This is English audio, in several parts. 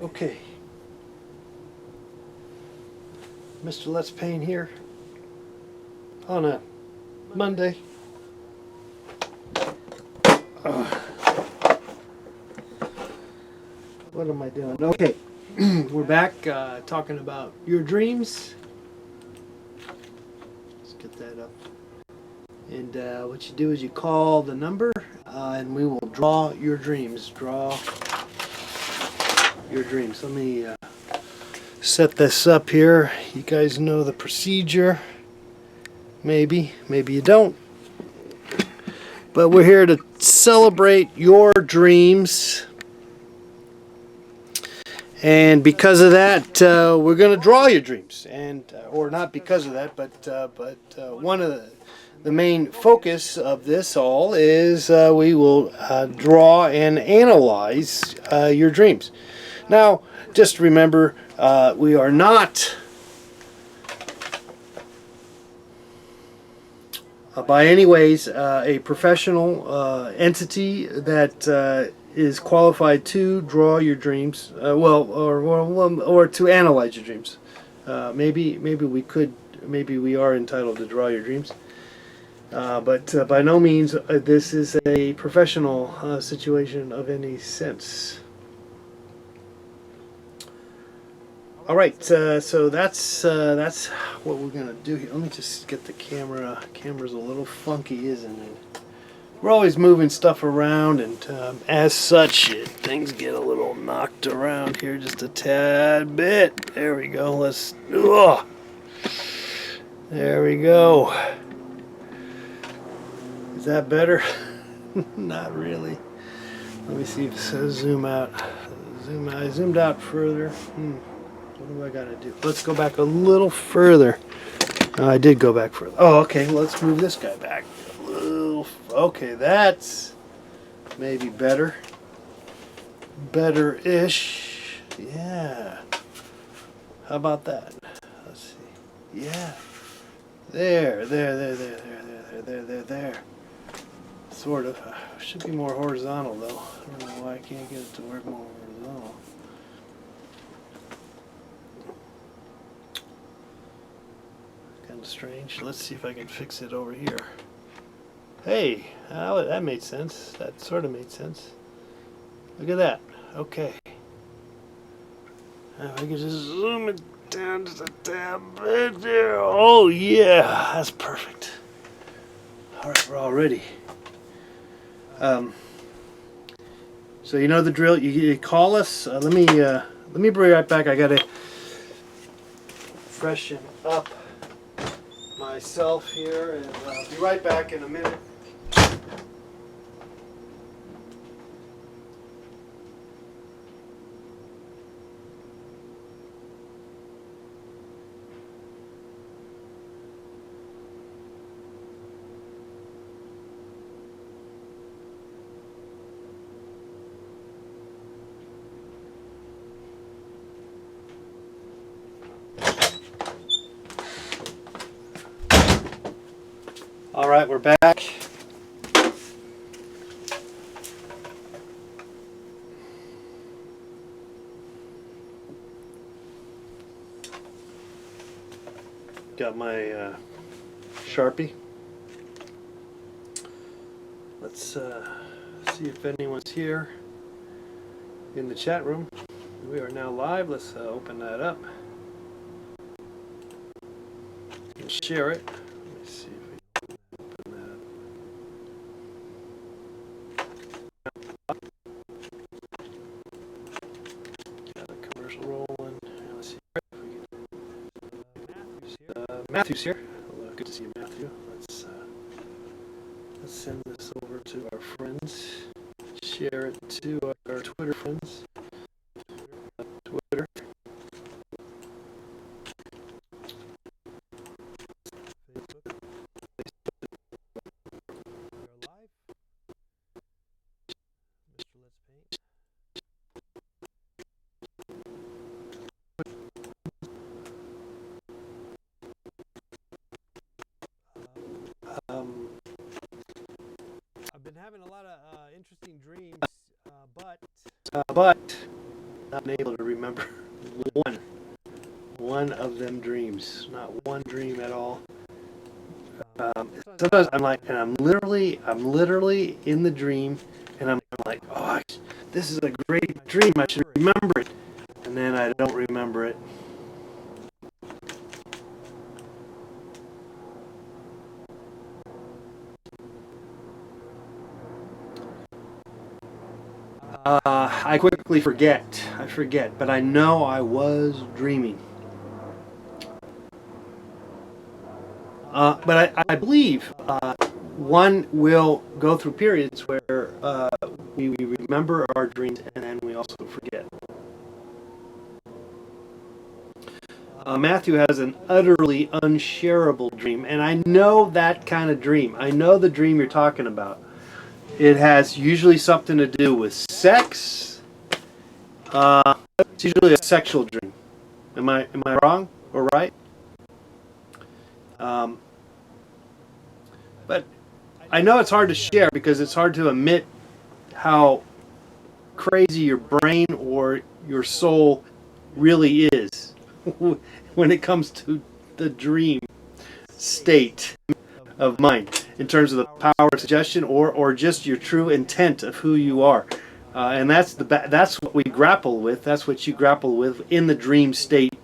Okay, Mr. Let's Paint here on a Monday. What am I doing? Okay, we're back talking about your dreams. Let's get that up. And what you do is you call the number and we will draw your dreams. Draw your dreams. Let me set this up here. You guys know the procedure. Maybe you don't. But we're here to celebrate your dreams. And because of that, we're going to draw your dreams. And or not because of that, but one of the main focus of this all is we will draw and analyze your dreams. Now, just remember, we are not by any ways a professional entity that is qualified to draw your dreams, or to analyze your dreams. Maybe we are entitled to draw your dreams, but by no means this is a professional situation of any sense. All right, so that's what we're gonna do here. Let me just get the camera. Camera's a little funky, isn't it? We're always moving stuff around, and as such, things get a little knocked around here just a tad bit. There we go. There we go. Is that better? Not really. Let me see if it zoom out. I zoomed out further. What do I gotta do? Let's go back a little further. I did go back further. Oh, okay. Let's move this guy back a little. Okay, that's maybe better. Better-ish. Yeah. How about that? Let's see. Yeah. There. Sort of. Should be more horizontal though. I don't know why I can't get it to work more horizontal. Kind of strange. Let's see if I can fix it over here. Hey, that made sense. That sort of made sense. Look at that. Okay. Now I can just zoom it down just a tad bit there. Oh yeah, that's perfect. All right, we're all ready. So you know the drill. You call us. Let me be right back. I gotta freshen up myself here, and I'll be right back in a minute. All right, we're back. Got my Sharpie. Let's see if anyone's here in the chat room. We are now live. Let's open that up and share it. Let me see if we can open that. Got a commercial rolling. Let's see if we can. Matthew's here. Hello, good to see you, Matthew. Let's send this over to our friends. Share it to our Twitter friends. Twitter. I've been having having a lot of interesting dreams, but not able to remember one of them dreams. Not one dream at all. Sometimes I'm like, and I'm literally in the dream, and I'm like, oh, this is a great dream. I should remember it, and then I don't remember it. I quickly forget. I forget, but I know I was dreaming. But I believe one will go through periods where we remember our dreams and then we also forget. Matthew has an utterly unshareable dream, and I know that kind of dream. I know the dream you're talking about. It has usually something to do with sex. It's usually a sexual dream. Am I wrong or right? But I know it's hard to share because it's hard to admit how crazy your brain or your soul really is when it comes to the dream state of mind in terms of the power of suggestion or just your true intent of who you are. And that's what we grapple with. That's what you grapple with in the dream state,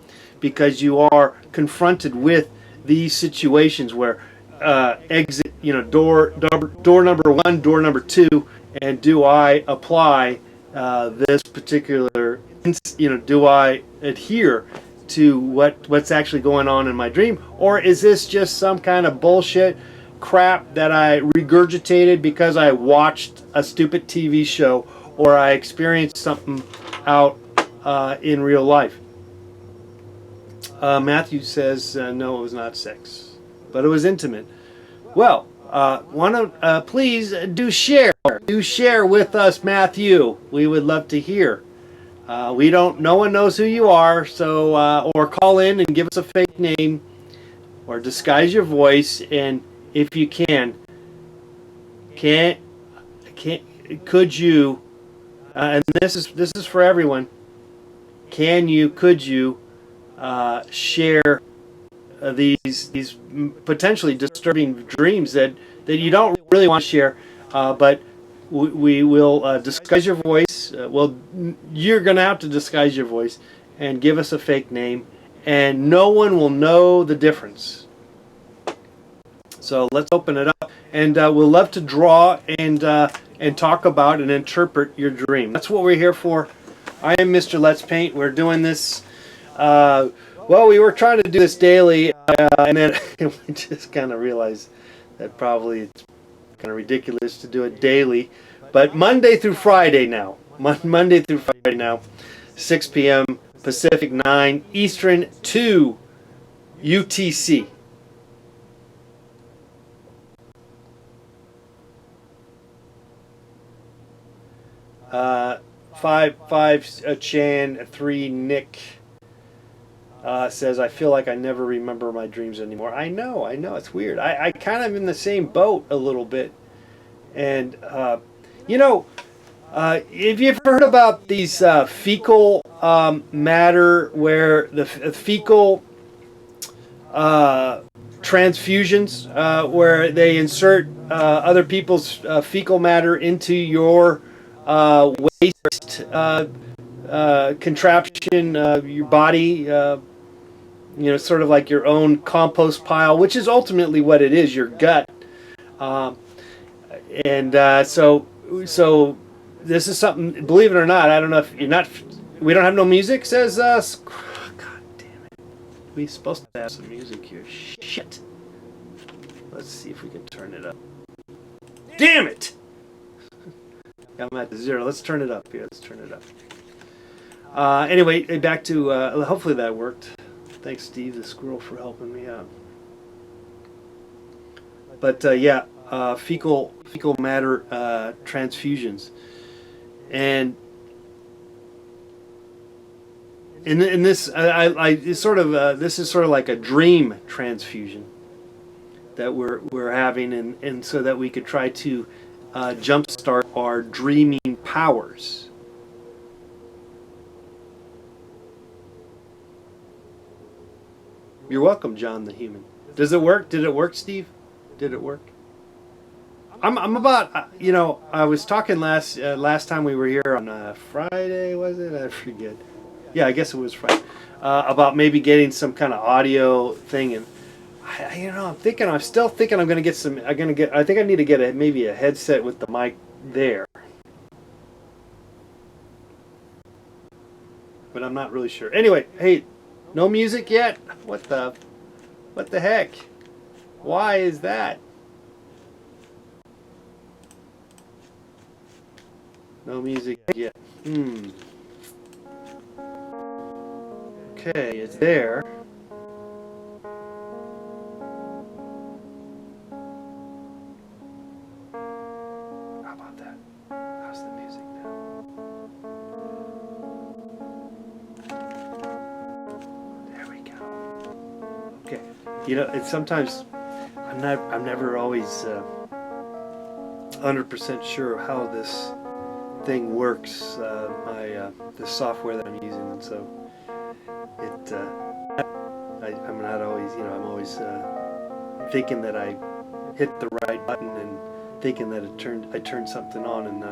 because you are confronted with these situations where exit, door number one, door number two, and do I apply this particular, do I adhere to what's actually going on in my dream, or is this just some kind of bullshit crap that I regurgitated because I watched a stupid TV show or I experienced something out in real life? Matthew says, no, it was not sex, but it was intimate. Well, please do share. Do share with us, Matthew. We would love to hear. No one knows who you are, so or call in and give us a fake name, or disguise your voice, and if you could you, and this is for everyone. Could you share these potentially disturbing dreams that you don't really want to share, but we will disguise your voice. You're going to have to disguise your voice and give us a fake name, and no one will know the difference. So let's open it up, and we'll love to draw and talk about and interpret your dream. That's what we're here for. I am Mr. Let's Paint. We're doing this. We were trying to do this daily, and then we just kind of realized that probably it's kind of ridiculous to do it daily. But Monday through Friday now. Monday through Friday now. 6 p.m. Pacific, 9 Eastern, 2 UTC. Five Chan, 3 Nick says, I feel like I never remember my dreams anymore. I know, it's weird. I kind of in the same boat a little bit. And, if you've heard about these fecal matter, where the fecal transfusions, where they insert other people's fecal matter into your waste contraption, your body, sort of like your own compost pile, which is ultimately what it is, your gut. So this is something, believe it or not, I don't know if you're not, we don't have no music, says, God damn it. We're supposed to have some music here. Shit. Let's see if we can turn it up. Damn it! I'm at 0. Let's turn it up here. Let's turn it up. Anyway, back to, hopefully that worked. Thanks, Steve the squirrel, for helping me out. But fecal matter transfusions, and in this, it's sort of this is sort of like a dream transfusion that we're having, and so that we could try to jumpstart our dreaming powers. You're welcome, John the Human. Does it work? Did it work, Steve? Did it work? I'm about, you know, I was talking last time we were here on Friday, was it? I forget. Yeah, I guess it was Friday. About maybe getting some kind of audio thing, and you know, I'm still thinking I'm gonna get some. I think I need to get maybe a headset with the mic there, but I'm not really sure. Anyway, hey, no music yet? What the heck? Why is that? No music yet. Okay, it's there. How about that? How's the music now? There we go. Okay. You know, it's sometimes I'm never always 100% sure how this thing works, the software that I'm using, and so I'm not always, you know, I'm always thinking that I hit the right button and thinking that I turned something on, and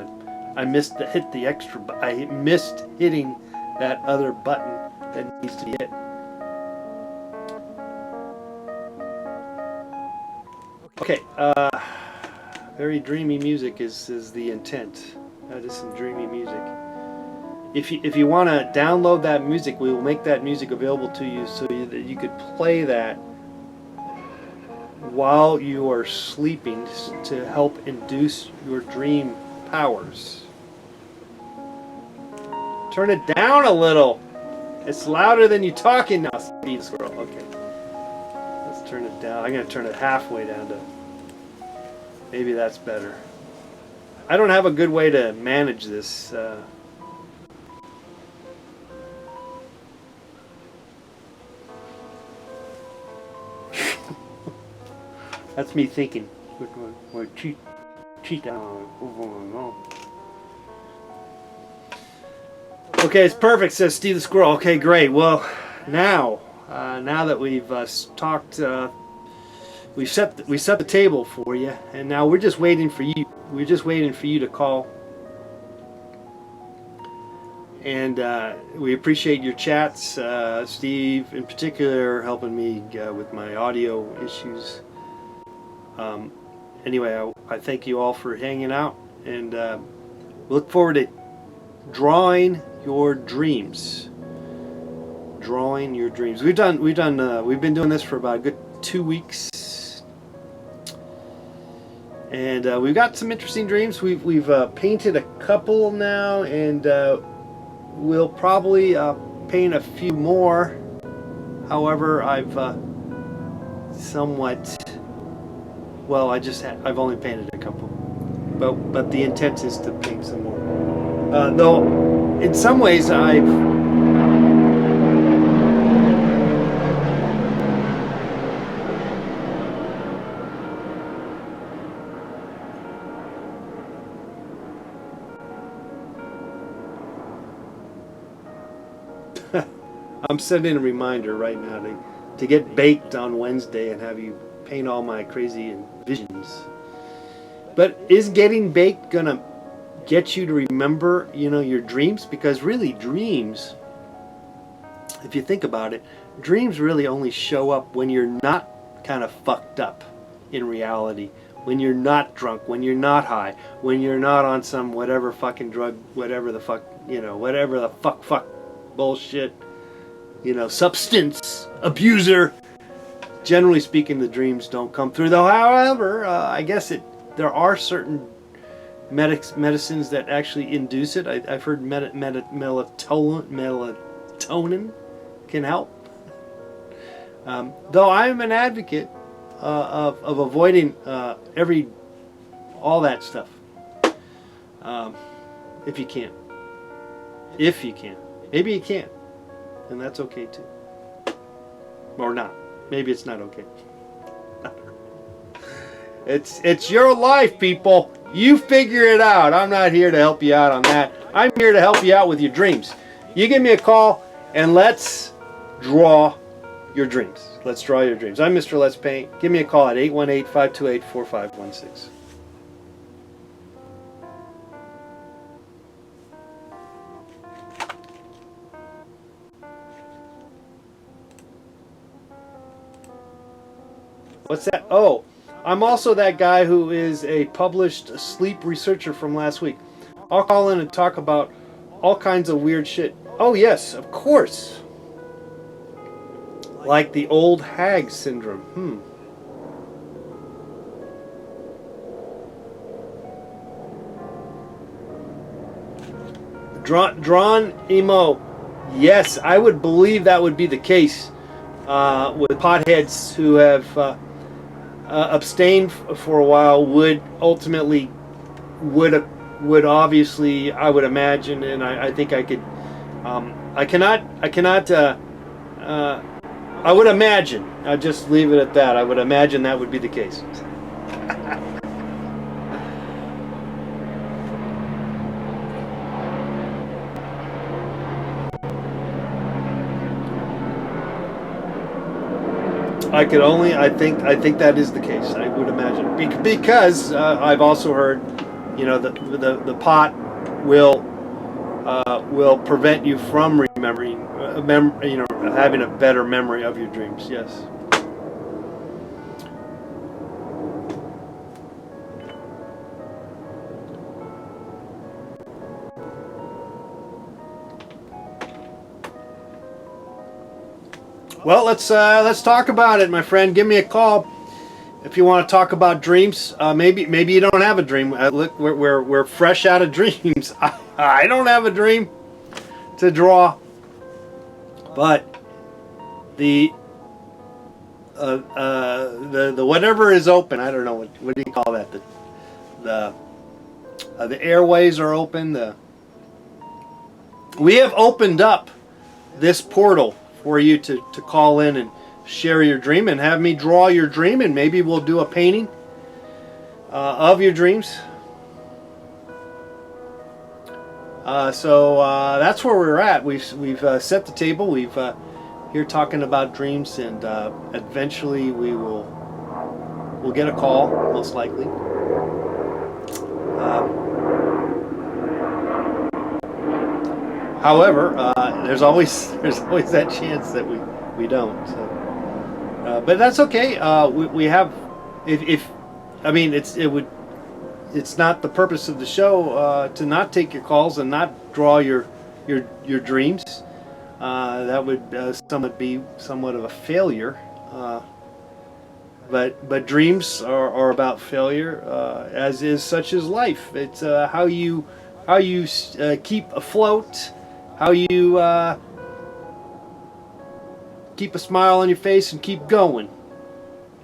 I missed I missed hitting that other button that needs to be hit. Okay, very dreamy music is the intent. That is some dreamy music. If you want to download that music, we will make that music available to you so that you could play that while you are sleeping to help induce your dream powers. Turn it down a little. It's louder than you talking now, Steve Squirrel. Okay. Let's turn it down. I'm going to turn it halfway down to... Maybe that's better. I don't have a good way to manage this. That's me thinking. Cheat down. Okay, it's perfect, says Steve the Squirrel. Okay, great. Well, now that we've talked, we set the table for you, and now we're just waiting for you. We're just waiting for you to call, and we appreciate your chats. Steve, in particular, helping me with my audio issues. Anyway, I thank you all for hanging out, and look forward to drawing your dreams. Drawing your dreams. We've been doing this for about a good 2 weeks. And we've got some interesting dreams. We've painted a couple now, and we'll probably paint a few more. However, I've somewhat, well, I've only painted a couple, but the intent is to paint some more. Though, in some ways, I'm setting a reminder right now to get baked on Wednesday and have you paint all my crazy visions. But is getting baked gonna get you to remember, you know, your dreams? Because really, dreams, if you think about it, dreams really only show up when you're not kind of fucked up in reality, when you're not drunk, when you're not high, when you're not on some whatever fucking drug, whatever the fuck, you know, whatever the fuck bullshit, you know, substance abuser. Generally speaking, the dreams don't come through, though. However, I guess there are certain medicines that actually induce it. I've heard melatonin can help. Though I'm an advocate of avoiding all that stuff, if you can. Maybe you can't, and that's okay too, or not. Maybe it's not okay. It's your life, people. You figure it out. I'm not here to help you out on that. I'm here to help you out with your dreams. You give me a call and let's draw your dreams. Let's draw your dreams. I'm Mr. Let's Paint. Give me a call at 818-528-4516. What's that? Oh, I'm also that guy who is a published sleep researcher from last week. I'll call in and talk about all kinds of weird shit. Oh yes, of course. Like the old hag syndrome. Drawn emo. Yes, I would believe that would be the case with potheads who have abstained for a while. Would ultimately would obviously, I would imagine, and I think I could. I cannot. I would imagine. I'll just leave it at that. I would imagine that would be the case. I think that is the case. I would imagine because I've also heard, the pot will prevent you from remembering, having a better memory of your dreams. Yes. Well, let's talk about it, my friend. Give me a call if you want to talk about dreams. Maybe you don't have a dream. Look, we're fresh out of dreams. I don't have a dream to draw, but the whatever is open. I don't know what do you call that? The airways are open. We have opened up this portal for you to call in and share your dream and have me draw your dream, and maybe we'll do a painting of your dreams. So that's where we're at. We've set the table. We've here talking about dreams, and eventually we'll get a call, most likely. However, there's always that chance that we don't. So, but that's okay. We have it's not the purpose of the show to not take your calls and not draw your dreams. That would be somewhat of a failure. But dreams are about failure, as is such as life. It's how you keep afloat. How you keep a smile on your face and keep going.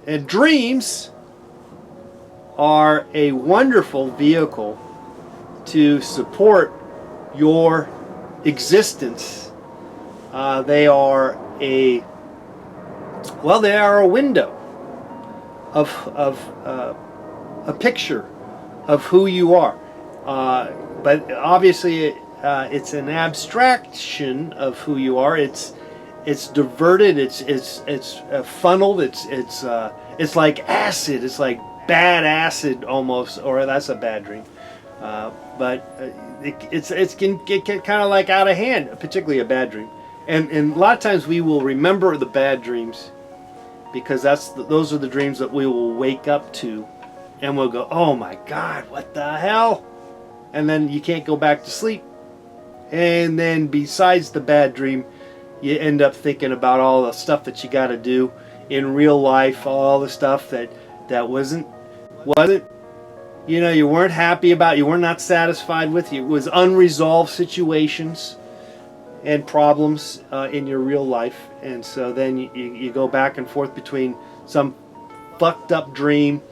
And dreams are a wonderful vehicle to support your existence. They are a window of a picture of who you are. But obviously it's an abstraction of who you are. It's diverted. It's funneled. It's like acid. It's like bad acid almost, or that's a bad dream. But it can get kind of like out of hand, particularly a bad dream. And a lot of times we will remember the bad dreams because those are the dreams that we will wake up to, and we'll go, oh my God, what the hell? And then you can't go back to sleep. And then besides the bad dream, you end up thinking about all the stuff that you got to do in real life, all the stuff that wasn't you weren't happy about, you were not satisfied with. It was unresolved situations and problems in your real life. And so then you go back and forth between some fucked up dream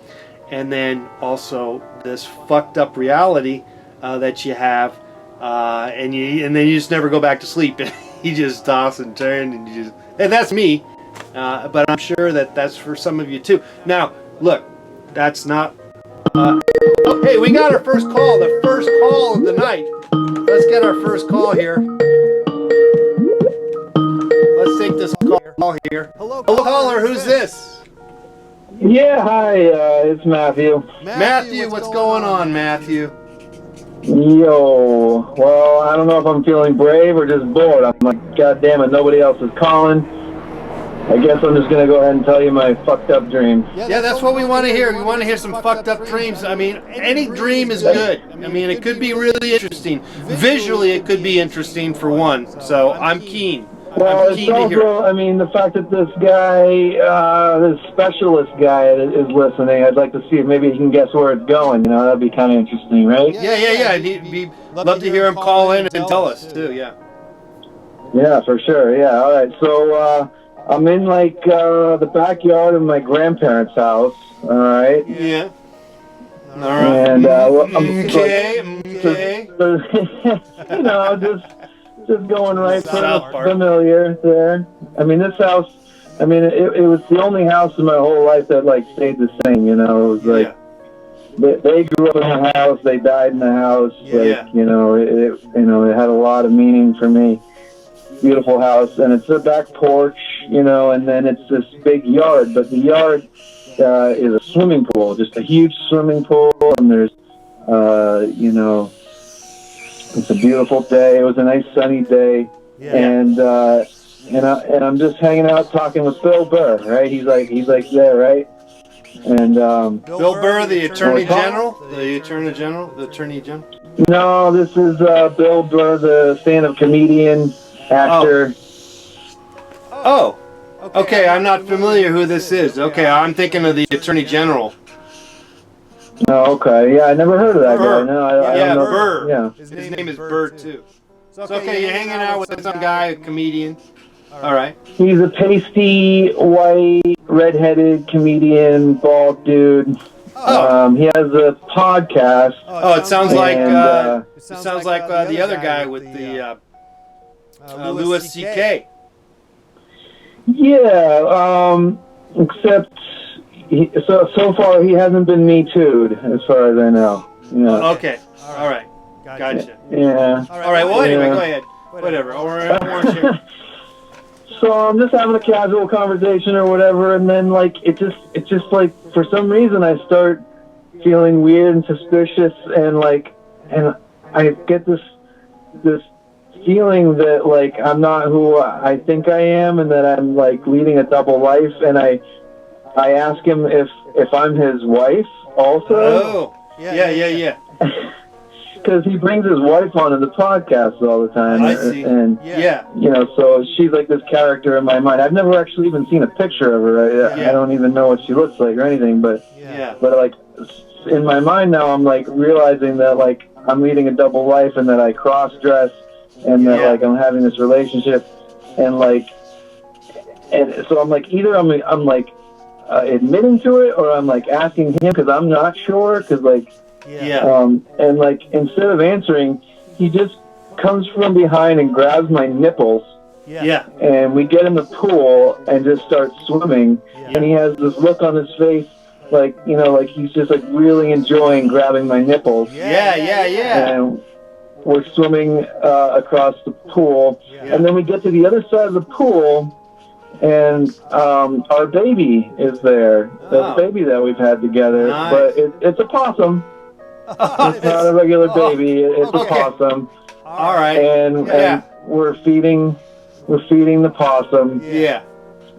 and then also this fucked up reality that you have. And then you just never go back to sleep. You just toss and turn, and that's me. But I'm sure that that's for some of you too. Now, look, That's not... okay, we got our first call. The first call of the night. Let's get our first call here. Let's take this call here. Hello caller. Who's this? Yeah, hi. It's Matthew. Matthew, what's going on, Matthew? Yo, well, I don't know if I'm feeling brave or just bored. I'm like, God damn it, nobody else is calling. I guess I'm just going to go ahead and tell you my fucked up dream. Yeah, that's what we want to hear. We want to hear some fucked up dreams. I mean, any dream is good. I mean, it could be really interesting. Visually, it could be interesting for one. So I'm keen. Well, I'm keen it's to hear. also, I mean, the fact that this guy, this specialist guy is listening, I'd like to see if maybe he can guess where it's going. You know, that'd be kind of interesting, right? Yeah. We'd love to hear him call in and tell us, too, yeah. Yeah, for sure, yeah. All right, so I'm in, like, the backyard of my grandparents' house, all right? Yeah. All right. And, okay. you know, just going right for the South Park. familiar there. I mean, this house, I mean, it was the only house in my whole life that, like, stayed the same, you know? It was like, they grew up in the house, they died in the house, like, you know, it had a lot of meaning for me. Beautiful house, and it's a back porch, you know, and then it's this big yard, but the yard is a swimming pool, just a huge swimming pool, and there's, you know, it's a beautiful day. It was a nice sunny day, and I'm just hanging out talking with Bill Burr, right? He's like there, right? And Bill Burr, the Attorney General? The Attorney General? No, this is Bill Burr, the stand-up comedian, actor. Oh. Okay, I'm not familiar who this is. Okay, I'm thinking of the Attorney General. Oh, okay. Yeah, I never heard of that Burr. guy. No, I don't know. Burr. Yeah. His name is Burr, too. So, okay, you're hanging out with some guy, a comedian. All right. He's a pasty, white, redheaded comedian, bald dude. Oh. He has a podcast. Oh, it sounds like and, the other guy with the Louis C.K. Yeah, except so far he hasn't been Me Too'd, as far as I know. Yeah. Okay. All right. Gotcha. Yeah. All right. Well, anyway, go ahead. Whatever. So I'm just having a casual conversation or whatever, and then like it just like for some reason I start feeling weird and suspicious, and I get this feeling that like I'm not who I think I am, and that I'm like leading a double life, and I ask him if I'm his wife also. Oh. Yeah. Because he brings his wife on in the podcast all the time. I see. And you know, so she's like this character in my mind. I've never actually even seen a picture of her. I don't even know what she looks like or anything. But like in my mind now, I'm like realizing that like I'm leading a double life, and that I cross dress, and that like I'm having this relationship, and so I'm like either I'm like admitting to it, or I'm like asking him because I'm not sure, because like. And like instead of answering, he just comes from behind and grabs my nipples. And we get in the pool and just start swimming. And he has this look on his face, like, you know, like he's just like really enjoying grabbing my nipples. And we're swimming across the pool, and then we get to the other side of the pool, and our baby is there. The baby that we've had together, but it's a possum. It's not a regular baby. It's a possum. All right. And we're feeding the possum.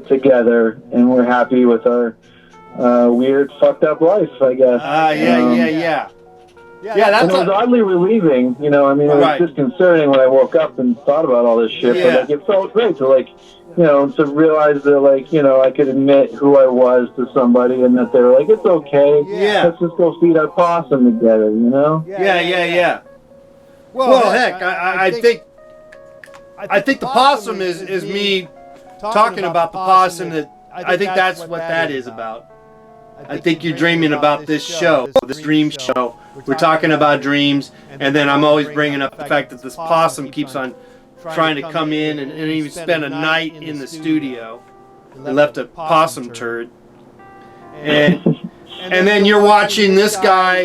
Together, and we're happy with our weird, fucked up life, I guess. That's and it was oddly relieving, you know. I mean, it was disconcerting when I woke up and thought about all this shit, but like it felt great to like, you know, to realize that like, you know, I could admit who I was to somebody, and that they were like, it's okay. Let's just go feed our possum together, you know? Well, heck, I think the possum is me talking about the possum. That I think that's what that is about. I think you're dreaming about this show, this dream show. We're talking about dreams, and then I'm always bringing up the fact that this possum keeps on trying to come in and even spend a night in the studio. They left a possum turd. And and then you're watching this guy,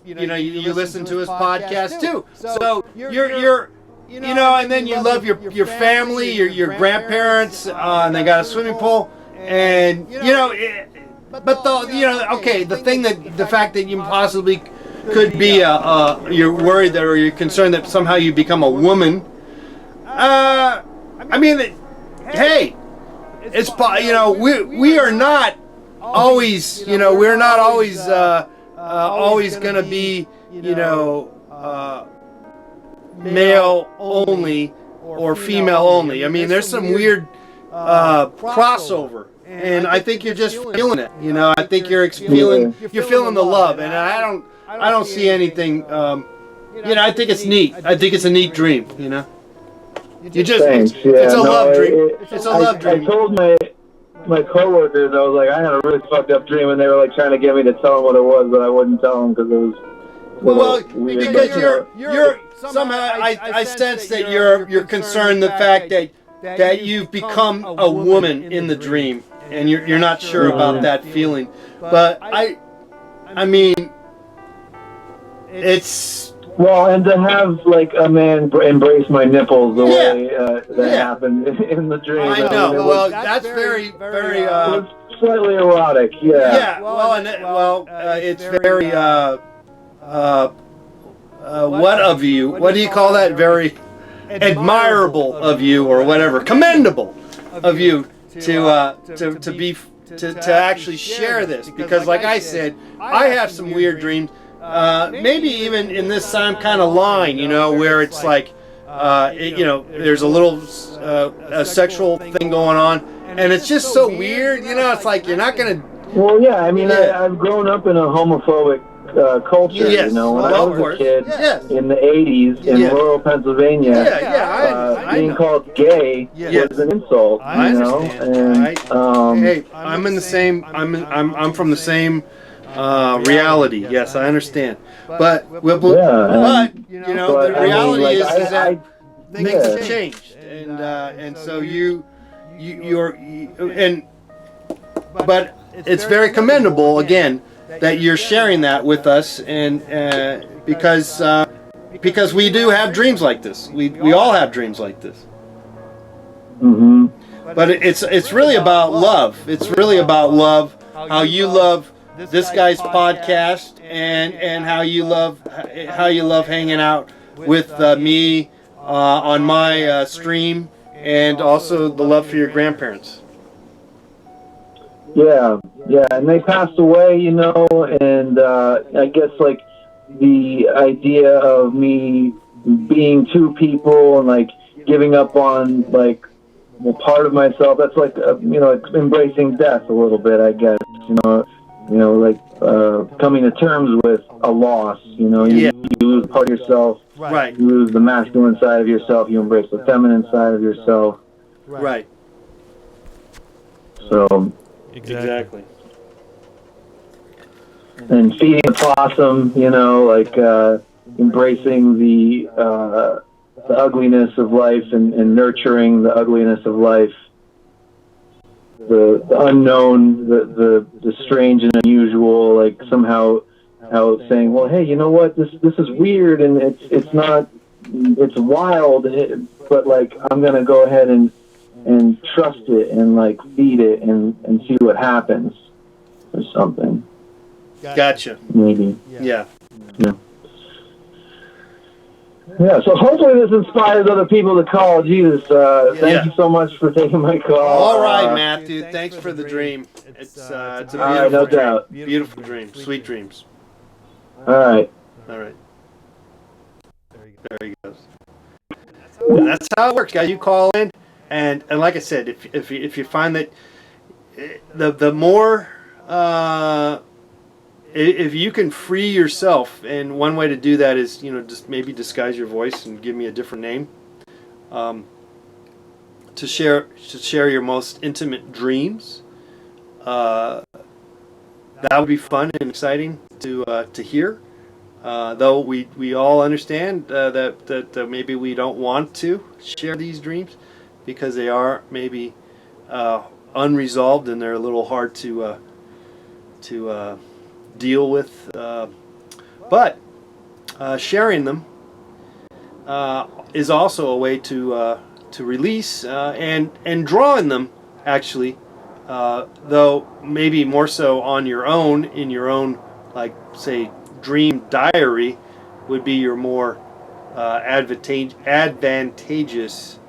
you listen to his podcast too. So you're and then you love your family, your grandparents, and they got a swimming pool, and but the fact that you possibly could be you're worried that, or you're concerned that somehow you become a woman. Hey, it's we are not always we're not always always gonna be male only or female only. I mean, there's some weird crossover, and I think you're just feeling it. I think you're feeling the love, and I don't see anything. I think it's neat. I think it's a neat dream. It's a love dream. It's a love dream. I told my coworkers, I was like, I had a really fucked up dream, and they were like trying to get me to tell them what it was, but I wouldn't tell them because it was. Well, because you're somehow I sense that you're concerned the fact that you've become a woman in the dream, and you're not sure about that feeling. But I mean, it's. Well, and to have like a man embrace my nipples the way that happened in the dream. I know. Well, that's very, very. It was slightly erotic. Yeah. Yeah. Well, it's very. What of you? What do you call that? Very admirable of you, or whatever. Commendable of you to actually share this, because, like I said, I have some weird dreams. Maybe even in this same kind of line, where it's like, there's a little a sexual thing going on, and it's just so weird. It's like you're not gonna. Well, yeah. I mean, I've grown up in a homophobic culture. Yes. When I was a kid in the '80s in rural Pennsylvania, being called gay was an insult. I understand. Hey, I'm in the same. I'm from the same. Reality, yes, I understand, but the reality is that things have changed, and so but it's very commendable again that you're sharing that with us, and because we do have dreams like this, we all have dreams like this. Mm-hmm. But it's really about love. It's really about love. How you love this guy's podcast, and how you love hanging out with me on my stream, and also the love for your grandparents. Yeah, and they passed away, and I guess like the idea of me being two people and like giving up on like part of myself, that's like it's embracing death a little bit, I guess, like coming to terms with a loss. You lose part of yourself. Right. You lose the masculine side of yourself. You embrace the feminine side of yourself. Right. So. Exactly. And feeding the possum, embracing the ugliness of life and nurturing the ugliness of life. The unknown, the strange and unusual, like somehow saying, well, hey, you know what? This is weird, and it's not, it's wild, but like I'm gonna go ahead and trust it and like feed it and see what happens or something. Gotcha. Maybe. Yeah. Yeah, so hopefully this inspires other people to call. Jesus, thank you so much for taking my call. All right, Matthew. Thanks for the dream. It's a beautiful no dream. doubt. Beautiful dream. Sweet dreams. All right. There he goes. That's how it works, guys. You call in, and like I said, if you find that the more if you can free yourself, and one way to do that is, just maybe disguise your voice and give me a different name, to share your most intimate dreams. That would be fun and exciting to hear. Though we all understand that maybe we don't want to share these dreams because they are maybe unresolved, and they're a little hard to deal with. But sharing them is also a way to release, and drawing them, actually, though maybe more so on your own, in your own, like, say, dream diary, would be your more advantageous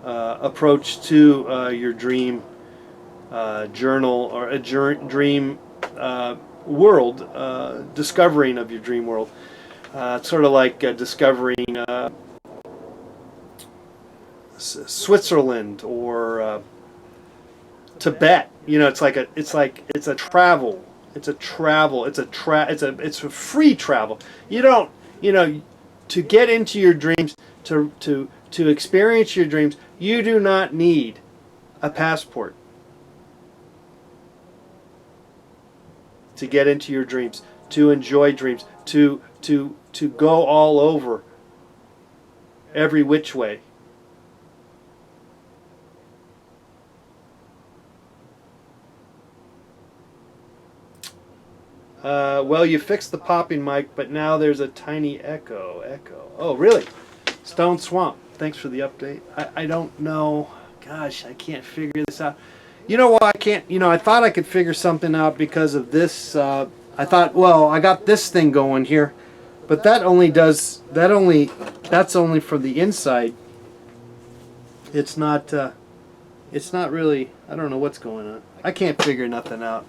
approach to your dream journal, or a dream world, discovering of your dream world. It's sort of like discovering Switzerland or Tibet. You know, it's a travel. It's a free travel. You don't, to get into your dreams, to experience your dreams, you do not need a passport to get into your dreams, to enjoy dreams, to go all over, every which way. Well, you fixed the popping mic, but now there's a tiny echo. Oh, really? Stone Swamp, thanks for the update. I don't know. Gosh, I can't figure this out. You know why I can't? I thought I could figure something out because of this. I thought, well, I got this thing going here, but that's only for the inside. It's not really, I don't know what's going on. I can't figure nothing out.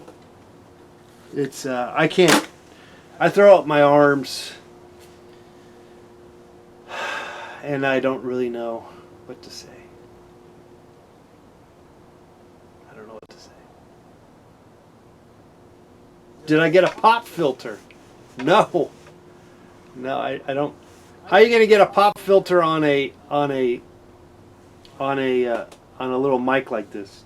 It's, I throw up my arms, and I don't really know what to say. I don't know what to say. Did I get a pop filter? No, I don't. How are you going to get a pop filter on a little mic like this?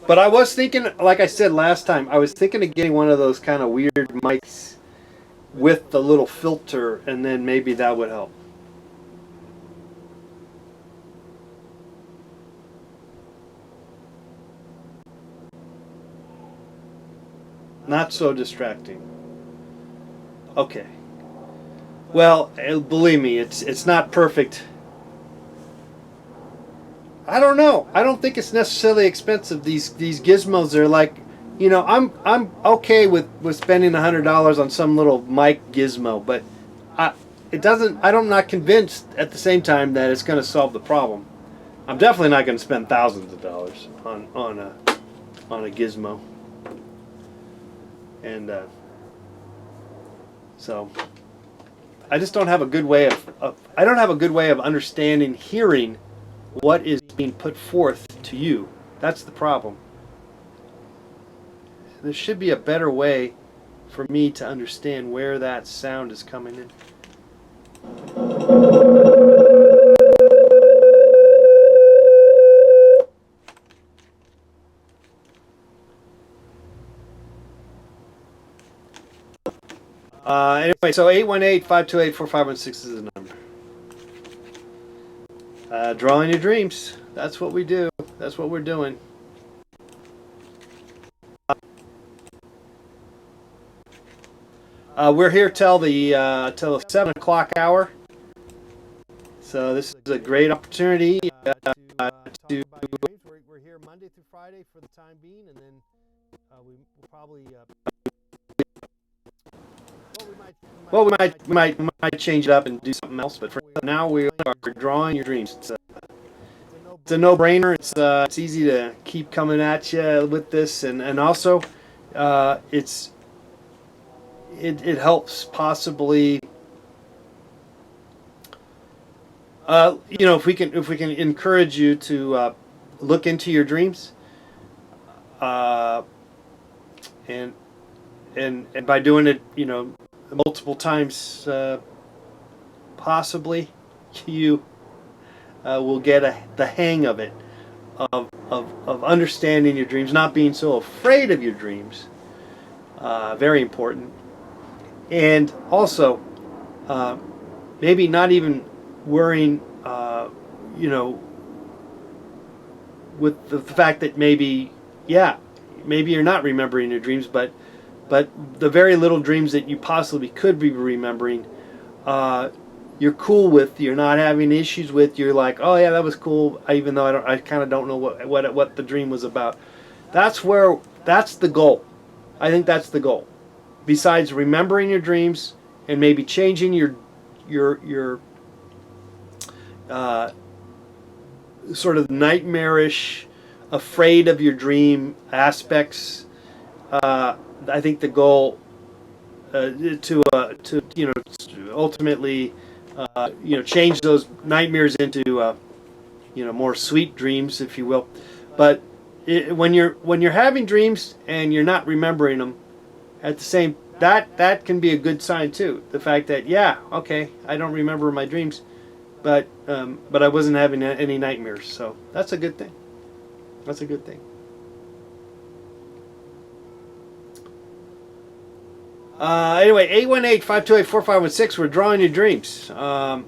But I was thinking, like I said last time, I was thinking of getting one of those kind of weird mics with the little filter, and then maybe that would help. Not so distracting. Okay. Well, believe me, it's not perfect. I don't know. I don't think it's necessarily expensive. These gizmos are like, I'm okay with spending $100 on some little mic gizmo, but I'm not convinced at the same time that it's going to solve the problem. I'm definitely not going to spend thousands of dollars on a gizmo. And so I just don't have a good way of understanding, hearing what is being put forth to you. That's the problem. There should be a better way for me to understand where that sound is coming in. Anyway, so 818-528-4516 is the number. Drawing your dreams. That's what we do. That's what we're doing. We're here till the 7 o'clock hour. So this is a great opportunity to. We're here Monday through Friday for the time being, and then we'll probably. Well, we might change it up and do something else, but for now we are drawing your dreams. It's a no-brainer. It's easy to keep coming at you with this, and also it helps possibly. If we can encourage you to look into your dreams, and by doing it, multiple times, possibly you will get the hang of it, of understanding your dreams, not being so afraid of your dreams. Very important. And also, maybe not even worrying, with the fact that maybe yeah, maybe you're not remembering your dreams, but the very little dreams that you possibly could be remembering, you're cool with. You're not having issues with. You're like, oh yeah, that was cool. Even though I kind of don't know what the dream was about. That's the goal. I think that's the goal. Besides remembering your dreams and maybe changing your sort of nightmarish, afraid of your dream aspects. I think the goal to ultimately change those nightmares into more sweet dreams, if you will. But when you're having dreams and you're not remembering them, at the same that can be a good sign too. The fact that okay, I don't remember my dreams, but I wasn't having any nightmares, so that's a good thing. That's a good thing. Anyway, 818-528-4516. We're drawing your dreams, and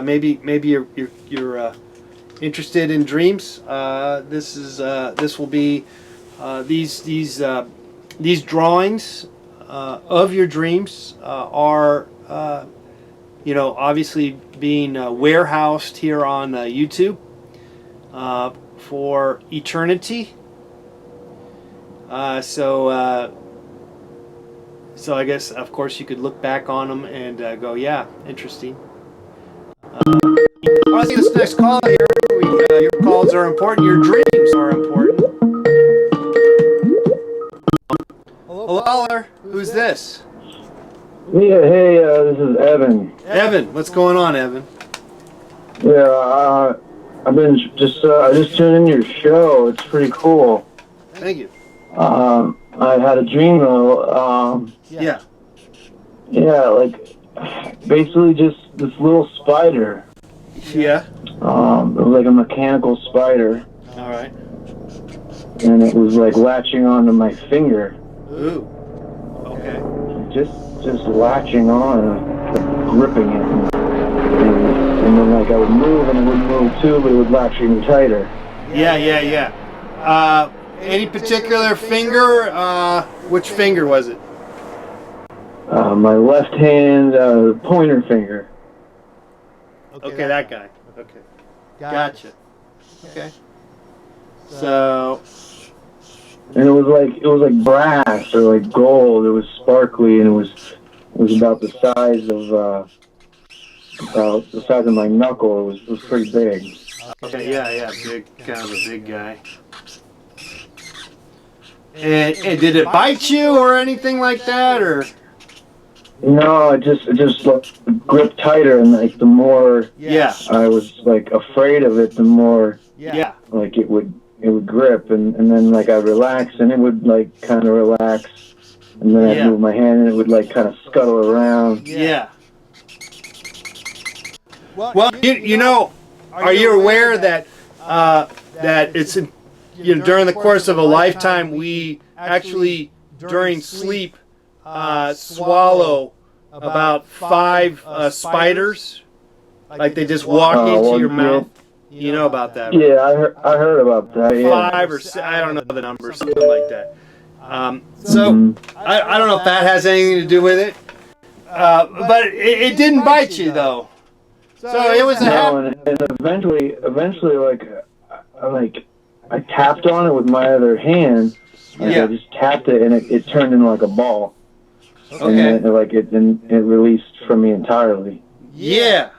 maybe you're interested in dreams. This will be these drawings of your dreams are obviously being warehoused here on YouTube for eternity. So I guess, of course, you could look back on them and go, yeah, interesting. I see this next call here. Your calls are important. Your dreams are important. Hello, caller. Who's this? Yeah, hey, this is Evan. Evan, what's going on, Evan? Yeah, I've been I just tuned in your show. It's pretty cool. Thank you. I had a dream though. Yeah, like basically just this little spider. Yeah. It was like a mechanical spider. All right. And it was like latching onto my finger. Ooh. Okay. Just latching on and gripping it. And then like I would move and it would move too, but it would latch even tighter. Yeah. Any particular finger? Which finger was it? My left hand pointer finger. Okay, that guy. Okay. Gotcha. Okay. So. And it was like brass or like gold. It was sparkly and it was about the size of my knuckle. It was pretty big. Okay. Yeah. Kind of a big guy. And did it bite you or anything like that, or? No, it just like, gripped tighter, and like the more I was like afraid of it, the more like it would grip, and then like I'd relax, and it would like kind of relax, and then I'd move my hand, and it would like kind of scuttle around. Yeah. Well, are you aware that it's during the course of a lifetime, we actually, during sleep, swallow about 5 spiders? Like they just walk into your mouth? You know about that, right? Yeah, I heard about that. 5 or 6, I don't know the number, something like that. So, I don't know if that has anything to do with it. But it didn't bite you, though. So it was and eventually, I tapped on it with my other hand. I just tapped it, and it turned into like a ball. Okay. And it released from me entirely. Yeah.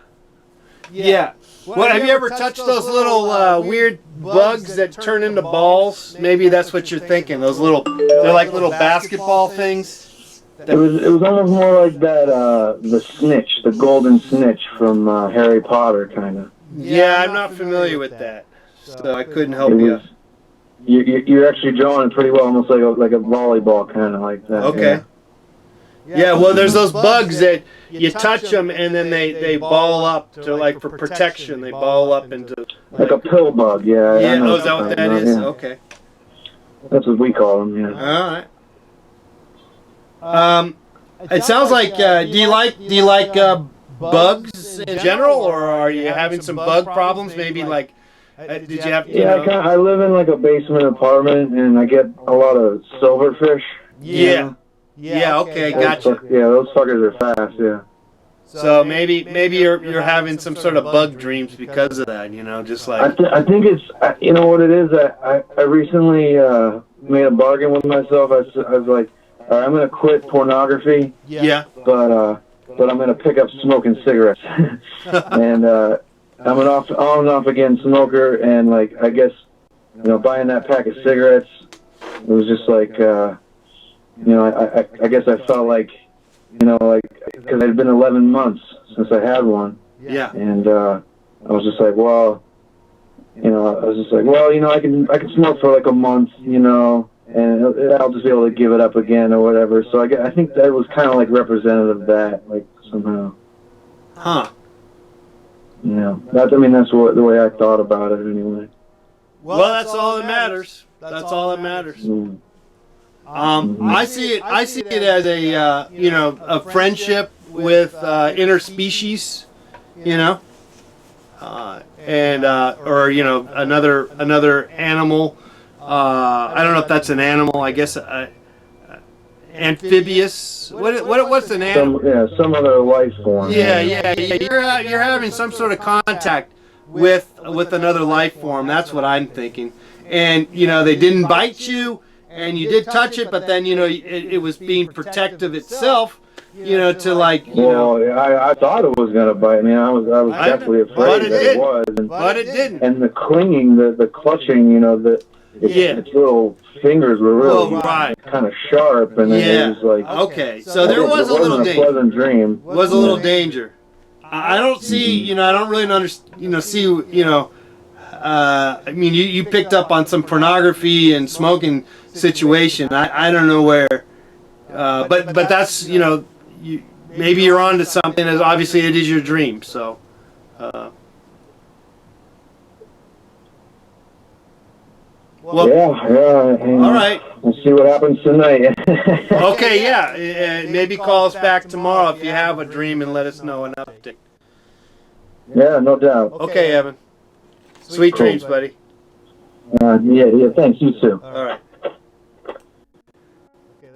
Well, have you ever touched those little weird bugs that turn into balls? Maybe that's what you're thinking. They're like little basketball things. It was almost more like that the snitch, the golden snitch from Harry Potter, kind of. Yeah, I'm not familiar with that, so I couldn't help you. You're actually drawing it pretty well, almost like a volleyball, kind of like that. Okay. Yeah, well, there's those bugs that you touch them and then they ball up to, like, for protection. They ball up into like a pill bug. Yeah. Yeah. Oh, is that what that is? Okay. That's what we call them. Yeah. All right. It sounds like. Do you like bugs in general, or are you having some bug problems? Maybe like Did you have to? Yeah, I live in like a basement apartment, and I get a lot of silverfish. Yeah. Yeah. Okay. Gotcha. Yeah, those fuckers are fast. Yeah. So maybe you're having some sort of bug dreams because of that. You know, just like. I think it's you know what it is. I recently made a bargain with myself. I was like, all right, I'm gonna quit pornography. Yeah. But I'm gonna pick up smoking cigarettes. And I'm an on and off again smoker, and like I guess buying that pack of cigarettes, it was just like I guess I felt like like because it had been 11 months since I had one. Yeah. And I was just like, well, I can smoke for like a month, and I'll just be able to give it up again or whatever. So I think that was kind of like representative of that, like somehow. Huh. That's the way I thought about it anyway. Well, that's all that matters. That's all that matters. Mm. I see it as a a friendship with interspecies, and or another animal. I don't know if that's an animal. I guess amphibious. What's an animal? Some other life form. Yeah. You're having some sort of contact with another life form. That's what I'm thinking. And they didn't bite you, and you did touch it, but then it was being protective itself. To like. Well, I thought it was gonna bite me. I was definitely afraid that it was. But it didn't. And the clinging, the clutching, its little fingers were really kind of sharp, and it was like. Okay, so there was a little danger. Pleasant dream. Was a little danger. I don't see, I don't really understand, see, I mean, you picked up on some pornography and smoking situation. I don't know where, but that's, maybe you're on to something, as obviously it is your dream, so. Well, yeah. All right. We'll see what happens tonight. Okay, yeah. Maybe call us back tomorrow if you have a dream and let us know an update. Yeah, no doubt. Okay, Evan. Sweet dreams, buddy. Yeah, thanks. You too. All right.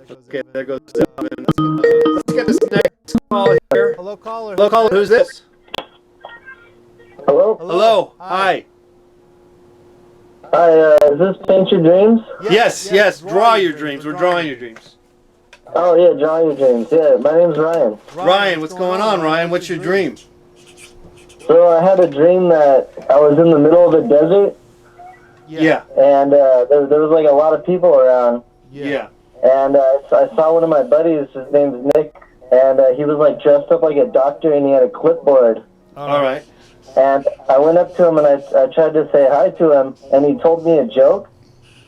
Okay, there goes Evan. Let's get this next call here. Hello, caller. Hello, caller. Who's this? Hello? Hello. Hi. Hi, is this Paint Your Dreams? Yes. Draw your dreams. We're drawing your dreams. Oh, yeah, Drawing Your Dreams. Yeah, my name's Ryan. Ryan, what's going on, Ryan? What's your dream? So I had a dream that I was in the middle of a desert. Yeah. And there was like a lot of people around. Yeah. And I saw one of my buddies, his name's Nick, and he was like dressed up like a doctor, and he had a clipboard. All right. And I went up to him and I tried to say hi to him, and he told me a joke,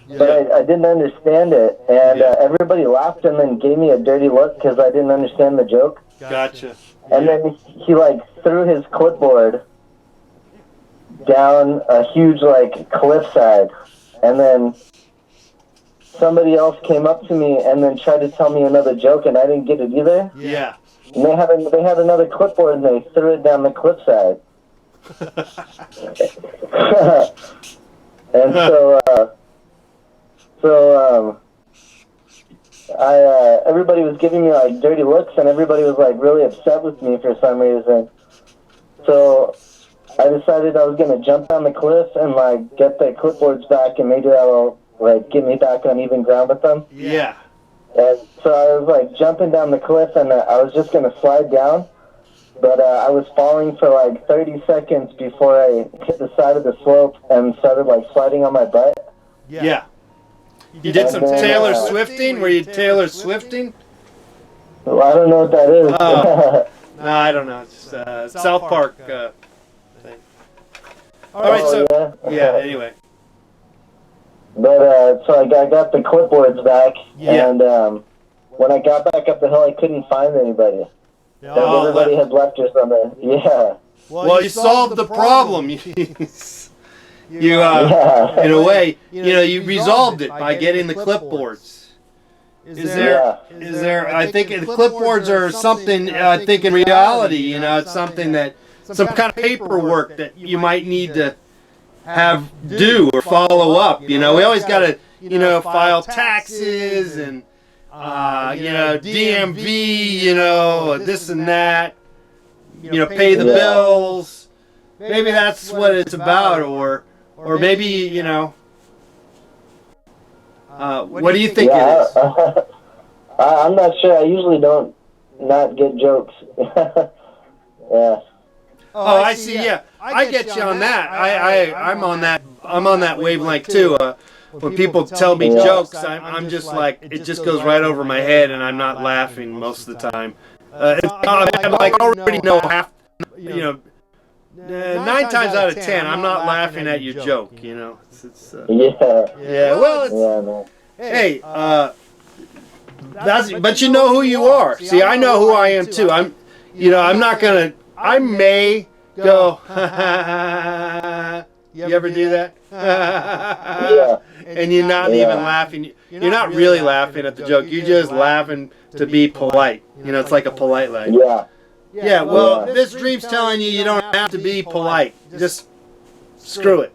but I didn't understand it. And everybody laughed and then gave me a dirty look because I didn't understand the joke. Gotcha. And then he like threw his clipboard down a huge like cliffside, and then somebody else came up to me and then tried to tell me another joke, and I didn't get it either. Yeah. And they had another clipboard and they threw it down the cliffside. And everybody was giving me like dirty looks, and everybody was like really upset with me for some reason. So I decided I was gonna jump down the cliff and like get the clipboards back, and maybe that'll like get me back on even ground with them. Yeah. And so I was like jumping down the cliff, and I was just gonna slide down. But I was falling for like 30 seconds before I hit the side of the slope and started like sliding on my butt. Yeah. You did some Taylor Swifting? Were you Taylor Swifting? Well, I don't know what that is. No, I don't know. It's South Park thing. All right, so yeah. Anyway. But so I got the clipboards back, and when I got back up the hill, I couldn't find anybody. Everybody had left or something. Yeah. Well, you solved the problem. You in a way, you resolved it by getting the clipboards. Is there? I think the clipboards are something. I think in reality, it's something that some kind of paperwork that you might need to, have due or follow up. You know, we always got to, you know, file taxes and, you know, DMV, you know, this and that, you know, pay the bills. Maybe that's what it's about, or maybe, you know, what do you think it is? I'm not sure. I usually don't not get jokes. Yeah. Oh, I see. Yeah, I get you on that. I'm on that. I'm on that wavelength too. When people tell me jokes, I'm just like, it just goes right over my head, and I'm not laughing most of the time. I already know half. You know, 9 times out of 10, I'm not laughing at your joke. You know. Yeah. Well, hey, that's. But you know who you are. See, I know who I am too. You know, I'm not gonna. I may go. You ever do that? Yeah. And you're not even laughing. You're not really laughing at the joke. You're just laughing to be polite. You know, it's like a polite laugh. Yeah. Yeah. Well, this dream's telling you you don't have to be polite. Just screw it.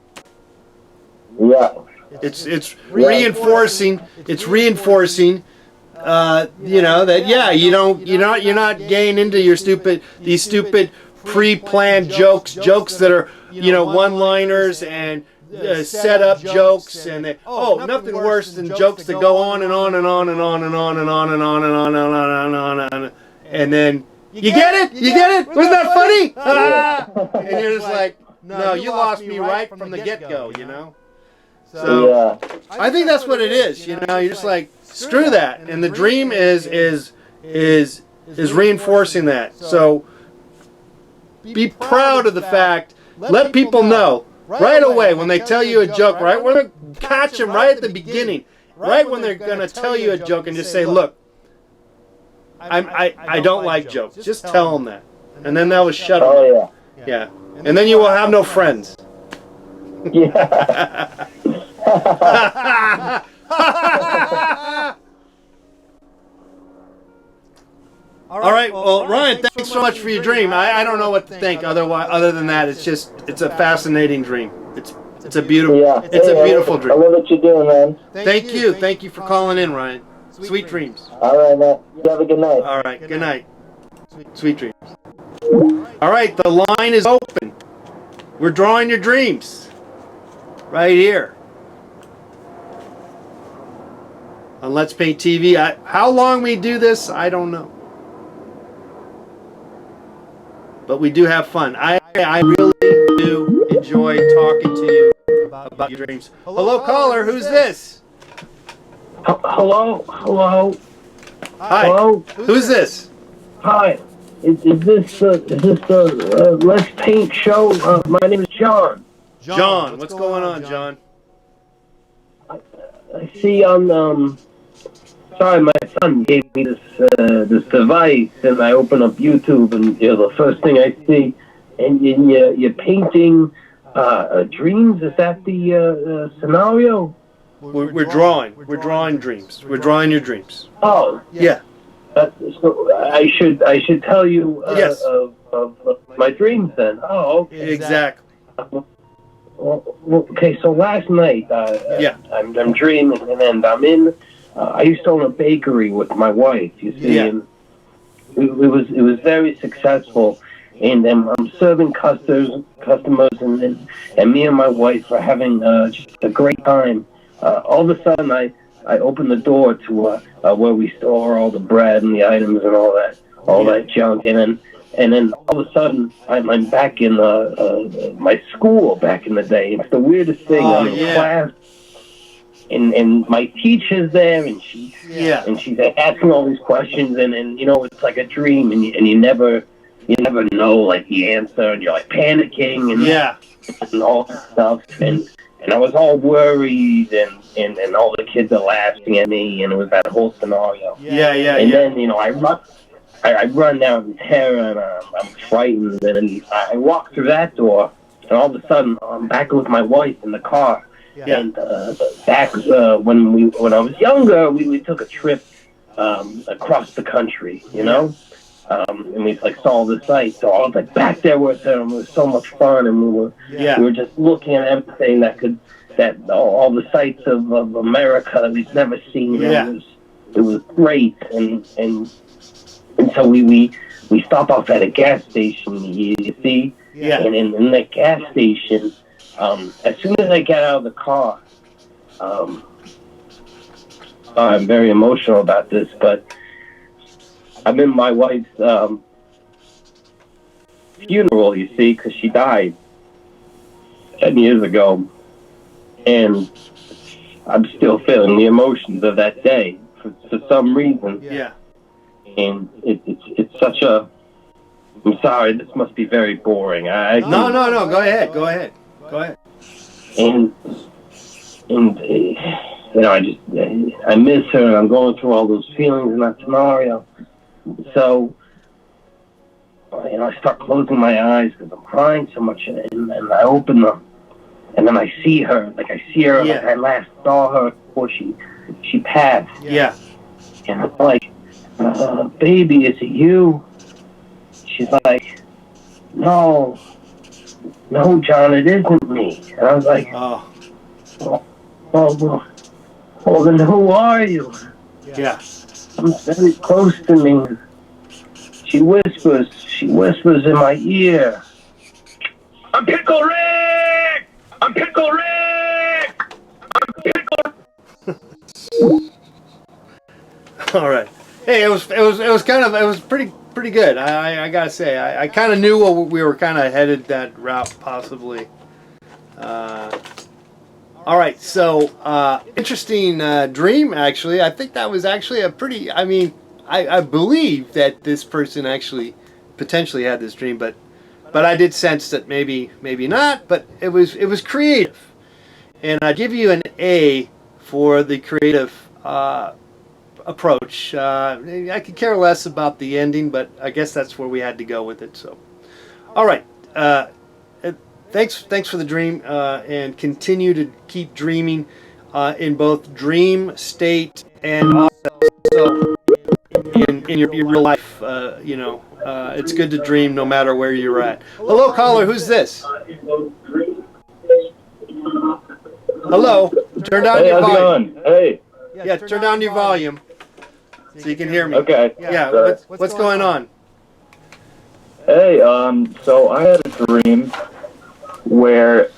Yeah. It's reinforcing. It's reinforcing. You know that you're not getting into these stupid pre-planned jokes that are, you know, one-liners and set-up jokes, and nothing worse than jokes that go on and on and on and on and on and on and on and on and on and on and on, and then you get it? Wasn't that funny? And you're just like, no, you lost me right from the get-go, you know. So I think that's what it is. You know, you're just like, screw that, and the dream is reinforcing that. So be proud of the fact. Let people know right away when they tell you a joke. Right, we're gonna catch them right at the beginning, right when they're gonna tell you a joke, and just say, look, I don't like jokes. Just tell them that, and then that will shut them. Oh yeah, and then you will have no friends. Yeah. All right. Well, Ryan, thanks so much for your dream. I don't know what to think other than that. It's a fascinating dream. It's a beautiful dream. I love what you're doing, man. Thank you for calling in, Ryan. Sweet dreams. All right, man. You have a good night. All right. Good night. Sweet dreams. All right. The line is open. We're drawing your dreams right here on Let's Paint TV. How long we do this, I don't know. But we do have fun. I really do enjoy talking to you about your dreams. Hello, caller. Who's this? Hello. Hi. Hello. Who's this? Hi. Is this the Let's Paint show? My name is John. John. What's going on, John? I see on sorry, my son gave me this device, and I open up YouTube, and the first thing I see, and you're painting dreams. Is that the scenario? We're drawing. We're drawing dreams. We're drawing your dreams. Oh, yeah. So I should tell you yes. of my dreams then. Oh, okay. Exactly. Well, okay. So last night, I'm dreaming, and I'm in. I used to own a bakery with my wife. You see, and it was very successful. And I'm serving customers, and me and my wife are having just a great time. All of a sudden, I open the door to where we store all the bread and the items and all that junk, and then all of a sudden I'm back in my school back in the day. It's the weirdest thing. I'm in class, and my teacher's there, and she's asking all these questions, and it's like a dream, and you never know like the answer, and you're like panicking and all that stuff, and I was all worried, and all the kids are laughing at me, and it was that whole scenario. And then I run down in terror, and I'm frightened, and I walk through that door, and all of a sudden I'm back with my wife in the car. And back when I was younger, we took a trip across the country, and we like saw the site. So I was like back there with them. It was so much fun, and we were just looking at everything all the sites of America that we've never seen. Yeah. It was great, and so we stopped off at a gas station. You see, and in the gas station, as soon as I get out of the car, I'm very emotional about this, but I'm in my wife's funeral, you see, because she died 10 years ago, and I'm still feeling the emotions of that day for some reason. Yeah. And it's such a... I'm sorry, this must be very boring. No, go ahead. And you know, I miss her, and I'm going through all those feelings in that scenario. So, you know, I start closing my eyes because I'm crying so much, and I open them, and then I see her, like I last saw her before she passed. Yeah. And I'm like, baby, is it you? She's like, no, John, it isn't me. And I was like, well, then who are you? Yeah. She's very close to me. She whispers in my ear, I'm Pickle Rick! I'm Pickle Rick! I'm Pickle All right. Hey, it was pretty good. I gotta say, I kind of knew we were kind of headed that route possibly. All right, so interesting dream. Actually, I think that was actually a pretty. I mean, I believe that this person actually potentially had this dream, but I did sense that maybe not. But it was creative, and I give you an A for the creative approach. I could care less about the ending, but I guess that's where we had to go with it. So, all right. Thanks for the dream, and continue to keep dreaming in both dream state and also in your real life. You know, it's good to dream no matter where you're at. Hello, caller. Who's this? Hello. Turn down your volume. Hey. Yeah, turn down your volume so you can hear me. Okay. Yeah. What's going on? Hey. So I had a dream where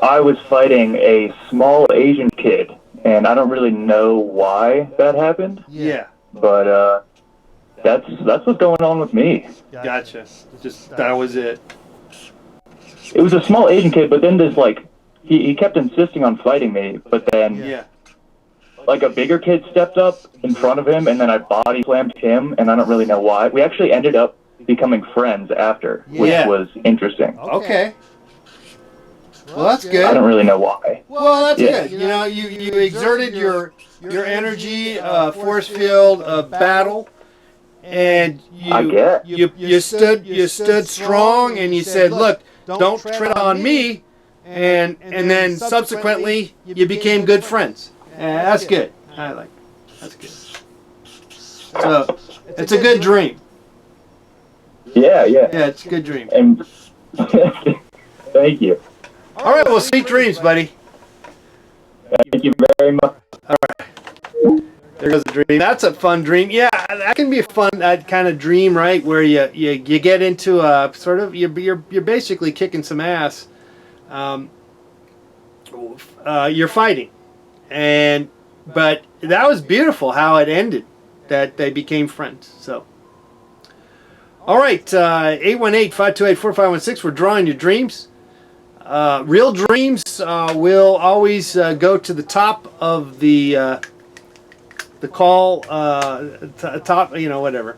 I was fighting a small Asian kid, and I don't really know why that happened. Yeah. But that's what's going on with me. Gotcha. Just that was it. It was a small Asian kid, but then there's like he kept insisting on fighting me, but then like a bigger kid stepped up in front of him, and then I body slammed him, and I don't really know why. We actually ended up becoming friends after, which was interesting. Okay. Well, that's good. I don't really know why. Well, that's good. You know, you exerted your energy, force field of battle, and you stood strong, and you said, "Look, don't tread on me," and then subsequently you became good friends. That's good. I like. That's good. So it's a good dream. Yeah. Yeah, it's a good dream. And thank you. All right, well, sweet dreams, buddy. Thank you very much. All right. There goes the dream. That's a fun dream. Yeah, that can be a fun kind of dream, right? Where you get into a sort of you're basically kicking some ass. You're fighting, but that was beautiful how it ended. That they became friends. So. All right, 818-528-4516. We're drawing your dreams. Real dreams will always go to the top of the call, top, you know, whatever.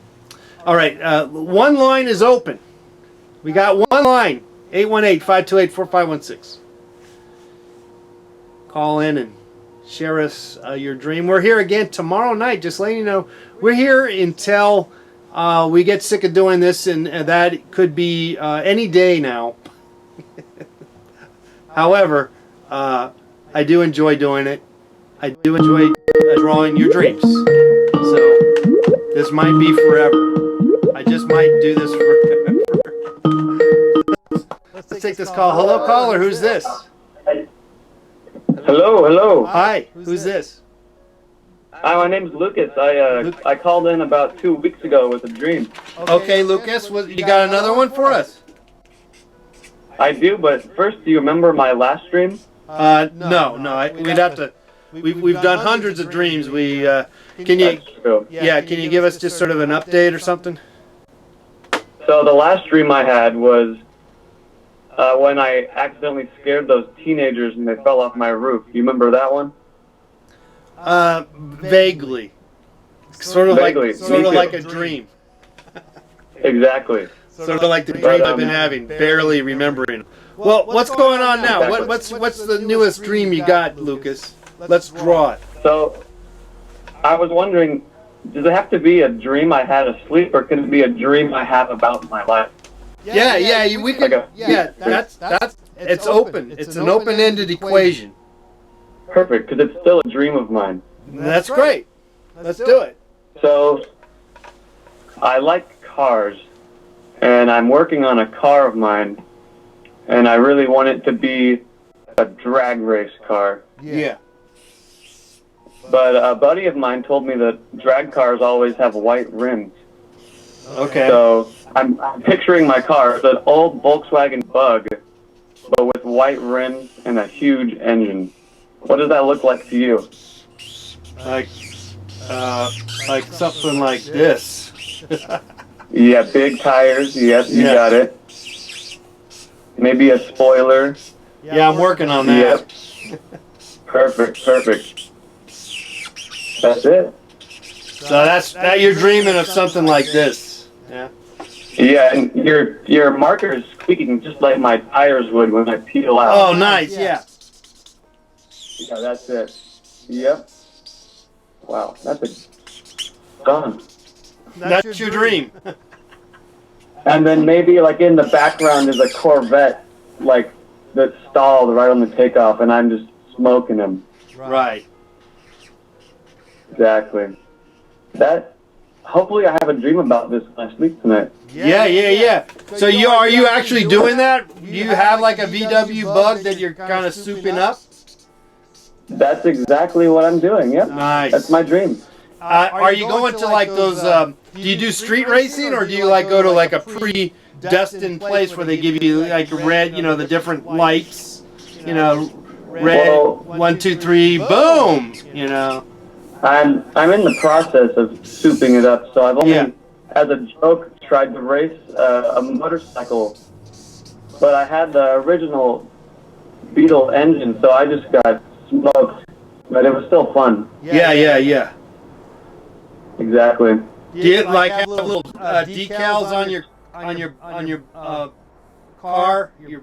All right, one line is open. We got one line, 818-528-4516. Call in and share us your dream. We're here again tomorrow night, just letting you know. We're here until we get sick of doing this, and that could be any day now. However, I do enjoy doing it. I do enjoy drawing your dreams. So this might be forever. I I just might do this for... Let's take this call. Hello, caller. Who's this? Hello, hello. Hi. Who's this? Hi, my name's Lucas. I called in about 2 weeks ago with a dream. Okay, Lucas. You got another one for us? I do, but first, do you remember my last dream? No. We'd have to... We've done hundreds of dreams. Can you give us just sort of an update or something? So the last dream I had was when I accidentally scared those teenagers and they fell off my roof. Do you remember that one? Vaguely. Sort of like a dream. Exactly. Sort of like the dream I've been having, barely remembering. Well, what's going on now? What's the newest dream you got, Lucas? Let's draw it. So, I was wondering, does it have to be a dream I had asleep, or can it be a dream I have about my life? We can. That's it's open. It's an open-ended equation. Perfect, because it's still a dream of mine. That's great. Let's do it. So, I like cars, and I'm working on a car of mine, and I really want it to be a drag race car. Yeah. But a buddy of mine told me that drag cars always have white rims. Okay. So I'm picturing my car as an old Volkswagen Bug, but with white rims and a huge engine. What does that look like to you? Like something like this. Yeah, big tires. Yes, you got it. Maybe a spoiler. Yeah, I'm working on that. Yep. Perfect. That's it. So that you're dreaming of something like this. Yeah. Yeah, and your marker is squeaking just like my tires would when I peel out. Oh, nice. Yeah. Yeah, that's it. Yep. Wow, that's gone. That's your dream. And then maybe like in the background is a Corvette, like that's stalled right on the takeoff, and I'm just smoking them. Right. Exactly. That. Hopefully, I have a dream about this when I sleep tonight. Yeah. So are you actually doing that? Do you have like a VW Bug that you're kind of souping up? That's exactly what I'm doing. Yep. Nice. That's my dream. Are you going to like those? Do you do street racing, or do you like go to like a predestined place where they give you like red, the different lights, red, 1, 2, 3, boom, I'm in the process of souping it up, so I've only, as a joke, tried to race a motorcycle, but I had the original Beetle engine, so I just got smoked, but it was still fun. Yeah. Exactly. Do you like have little decals on your car, your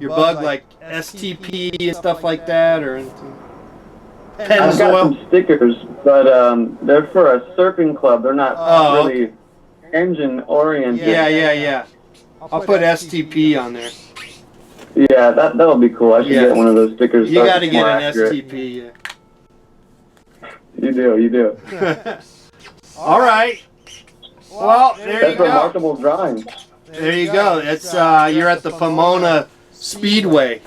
Bug, like STP and stuff like that, or anything? I've got some stickers, but they're for a surfing club. They're not really engine oriented. Yeah. I'll put STP on there. Yeah, that'll be cool. I should get one of those stickers. You got to get an STP. You do. All right. Well, there you go. That's a remarkable drawing. There you go. It's you're at the Pomona Speedway.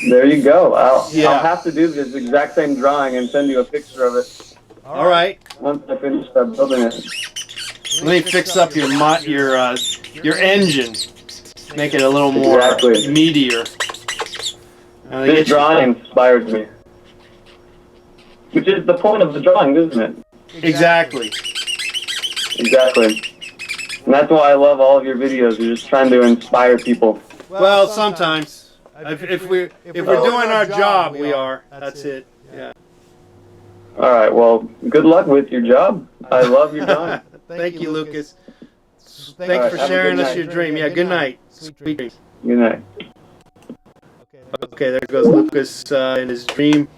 There you go. I'll have to do this exact same drawing and send you a picture of it. All right. Once I finish building it. Let me fix up your engine. Make it a little more meatier. This drawing inspired me. Which is the point of the drawing, isn't it? Exactly. And that's why I love all of your videos. You're just trying to inspire people. Well, sometimes. If we're doing our job, we are. That's it. Yeah. All right. Well, good luck with your job. I love your drawing. Thank you, Lucas. Thanks for sharing us your dream. Yeah. Good night. Sweet dreams. Good night. Okay, there goes Lucas in his dream.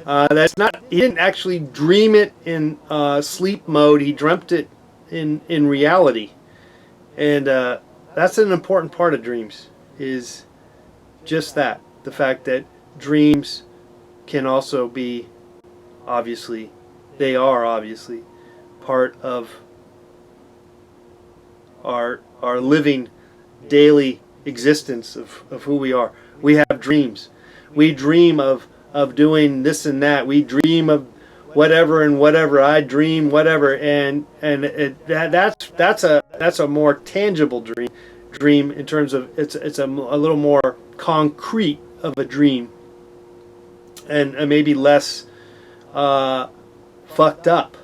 That's not. He didn't actually dream it in sleep mode. He dreamt it in reality, and that's an important part of dreams. Is just that, the fact that dreams can also be, they are obviously part of our living daily existence of who we are. We have dreams. We dream of doing this and that. We dream of whatever and whatever. I dream whatever, and that's a more tangible dream in terms of it's a little more concrete of a dream, and maybe less fucked up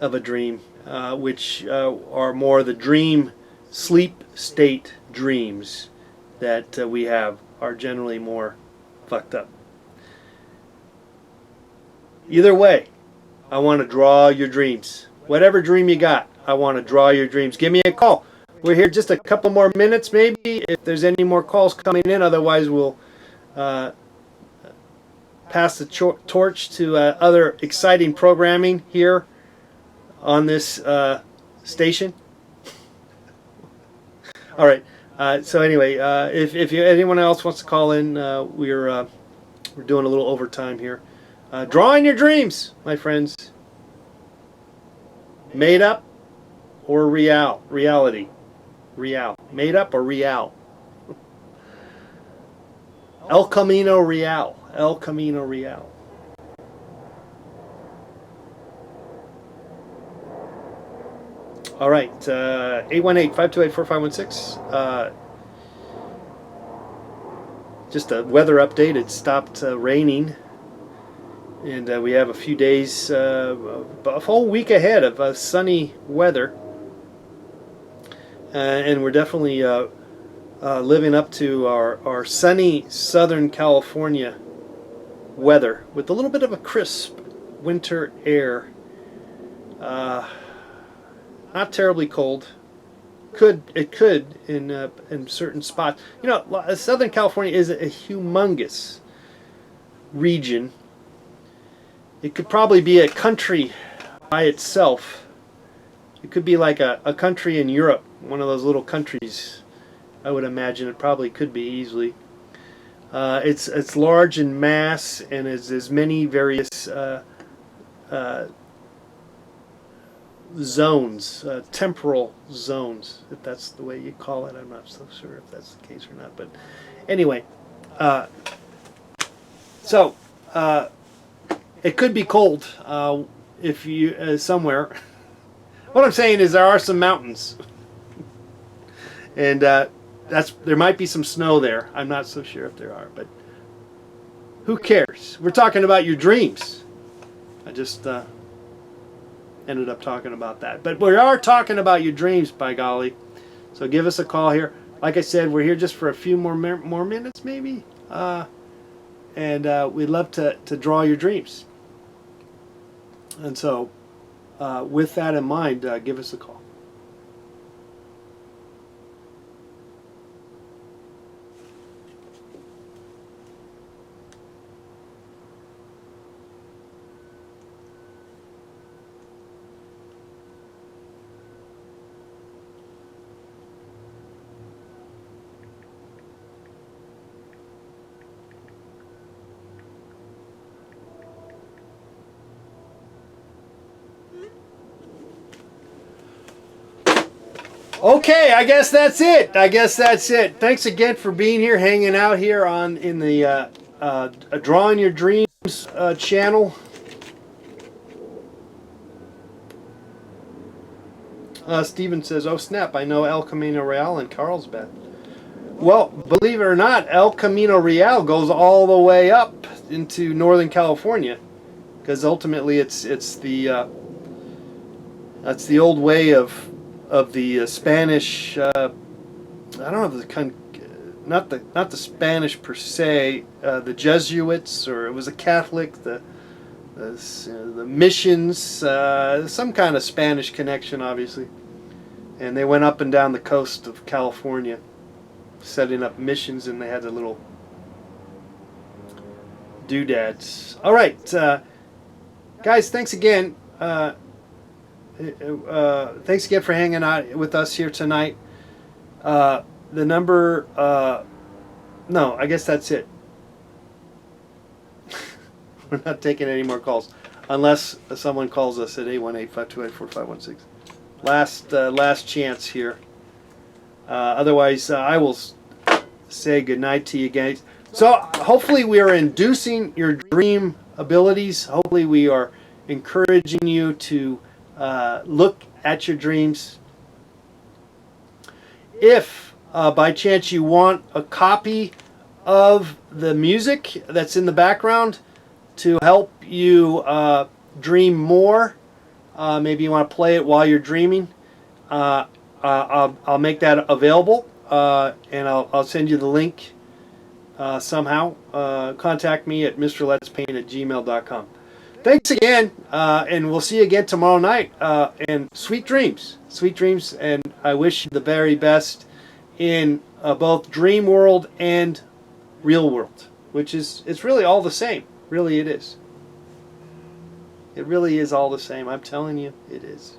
of a dream, which are more the dream sleep state dreams that we have are generally more fucked up. Either way, I want to draw your dreams. Whatever dream you got, I want to draw your dreams. Give me a call. We're here just a couple more minutes maybe if there's any more calls coming in. Otherwise, we'll pass the torch to other exciting programming here on this station. All right. So anyway, if anyone else wants to call in, we're doing a little overtime here. Drawing your dreams, my friends. Made up or reality. Real. Made up or real. El Camino Real. El Camino Real. All right, 818-528-4516. Just a weather update. It stopped raining, and we have a few days, a whole week ahead of sunny weather, and we're definitely living up to our sunny Southern California weather with a little bit of a crisp winter air. Not terribly cold. It could in certain spots. You know, Southern California is a humongous region. It could probably be a country by itself. It could be like a country in Europe, one of those little countries. I would imagine it probably could be easily. It's large in mass and there's many various zones, temporal zones, if that's the way you call it. I'm not so sure if that's the case or not, but anyway, so it could be cold if you somewhere. What I'm saying is there are some mountains, and there might be some snow there. I'm not so sure if there are, but who cares? We're talking about your dreams. I just ended up talking about that. But we are talking about your dreams, by golly. So give us a call here. Like I said, we're here just for a few more minutes, maybe. And we'd love to draw your dreams. And so, with that in mind, give us a call. Okay, I guess that's it. Thanks again for being here, hanging out here in the Drawing Your Dreams channel. Steven says, "Oh snap! I know El Camino Real in Carlsbad." Well, believe it or not, El Camino Real goes all the way up into Northern California, because ultimately it's the that's the old way of the Spanish. I don't know if not the Spanish per se. The Jesuits, or it was a Catholic. The missions, some kind of Spanish connection, obviously, and they went up and down the coast of California, setting up missions, and they had the little doodads. All right, guys, thanks again. Thanks again for hanging out with us here tonight. The number, no, I guess that's it. We're not taking any more calls unless someone calls us at 818-528-4516. last chance here. Otherwise, I will say goodnight to you guys. So hopefully we are inducing your dream abilities. Hopefully we are encouraging you to look at your dreams. If by chance you want a copy of the music that's in the background to help you dream more, maybe you want to play it while you're dreaming, I'll make that available, and I'll send you the link somehow. Contact me at mrletspaint@gmail.com. Thanks again, and we'll see you again tomorrow night. And sweet dreams, and I wish you the very best in both dream world and real world, which it's really all the same. Really, it is. It really is all the same. I'm telling you, it is.